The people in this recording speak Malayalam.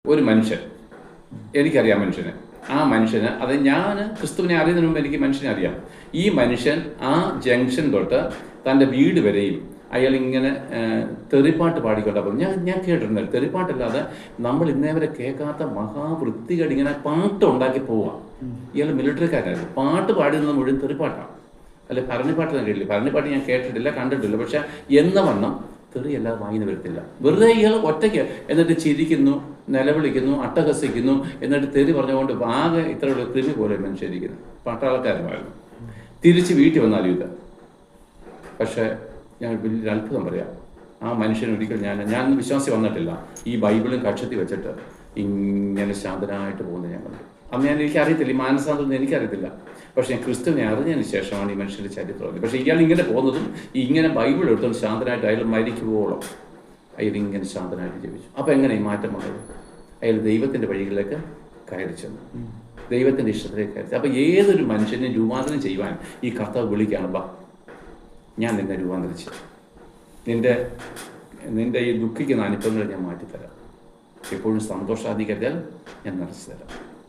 ഒരു മനുഷ്യൻ, എനിക്കറിയാം മനുഷ്യനെ, ആ മനുഷ്യന്, അത് ഞാൻ ക്രിസ്തുവിനെ അറിയുന്നതിന് മുമ്പ് എനിക്ക് മനുഷ്യനെ അറിയാം. ഈ മനുഷ്യൻ ആ ജംഗ്ഷൻ തൊട്ട് തൻ്റെ വീട് വരെയും അയാൾ ഇങ്ങനെ തെറിപ്പാട്ട് പാടിക്കൊണ്ടാ പോകും. ഞാൻ കേട്ടിട്ടുണ്ട്. തെറിപ്പാട്ടല്ലാതെ നമ്മൾ ഇന്നേ വരെ കേൾക്കാത്ത മഹാവൃത്തികേട് ഇങ്ങനെ പാട്ട് ഉണ്ടാക്കി പോവാം. ഇയാൾ മിലിറ്ററിക്കാരായിരുന്നു. പാട്ട് പാടുന്നത് മുഴുവൻ തെറിപ്പാട്ടാണ്. അല്ലെ, ഭരണിപ്പാട്ട് ഞാൻ കേട്ടില്ല. ഭരണിപ്പാട്ട് ഞാൻ കേട്ടിട്ടില്ല, കണ്ടിട്ടില്ല. പക്ഷെ എന്ന വണ്ണം തെറിയല്ലാതെ വാങ്ങിന് വരത്തില്ല. വെറുതെ ഇയാൾ ഒറ്റയ്ക്ക് എന്നിട്ട് ചിരിക്കുന്നു, നിലവിളിക്കുന്നു, അട്ടഹസിക്കുന്നു, എന്നിട്ട് തെറി പറഞ്ഞുകൊണ്ട് ആകെ ഇത്രയുള്ള കൃമി പോലെ മനുഷ്യരിക്കുന്നു. പട്ടാളക്കാരനായിരുന്നു. തിരിച്ച് വീട്ടിൽ വന്നാലും ഇത്. പക്ഷെ ഞാൻ വലിയൊരു അത്ഭുതം പറയാം. ആ മനുഷ്യൻ ഒരിക്കൽ ഞാൻ വിശ്വാസി വന്നിട്ടില്ല. ഈ ബൈബിളും കക്ഷത്തിൽ വെച്ചിട്ട് ഇങ്ങനെ ശാന്തനായിട്ട് പോകുന്നത് ഞാൻ കണ്ടു. അന്ന് എനിക്കറിയത്തില്ല, ഈ മാനസാന്തരം എനിക്കറിയത്തില്ല. പക്ഷെ ഞാൻ ക്രിസ്തുവിനെ അറിഞ്ഞതിന് ശേഷമാണ് ഈ മനുഷ്യൻ്റെ ചരിത്രം. പക്ഷെ ഇയാൾ ഇങ്ങനെ പോകുന്നതും ഇങ്ങനെ ബൈബിൾ എടുത്തുകൊണ്ട് ശാന്തനായിട്ട് അയാൾ മരിക്കുവോളം അയാൾ ഇങ്ങനെ ശാന്തനായിട്ട് ജീവിച്ചു. അപ്പം എങ്ങനെ ഈ മാറ്റം വന്നത്? അയാൾ ദൈവത്തിൻ്റെ വഴികളിലേക്ക് കയറി ചെന്നു, ദൈവത്തിൻ്റെ ഇഷ്ടത്തിലേക്ക് കയറി. അപ്പം ഏതൊരു മനുഷ്യനെ രൂപാന്തരം ചെയ്യുവാൻ ഈ കർത്താവ് വിളിക്കുകയാണ്. ബാ, ഞാൻ നിന്നെ രൂപാന്തരിച്ചു, നിന്റെ ഈ ദുഃഖിക്കുന്ന അനുഭവങ്ങൾ ഞാൻ മാറ്റിത്തരാം, എപ്പോഴും സന്തോഷാധികതയാൽ ഞാൻ നിറച്ചു തരാം.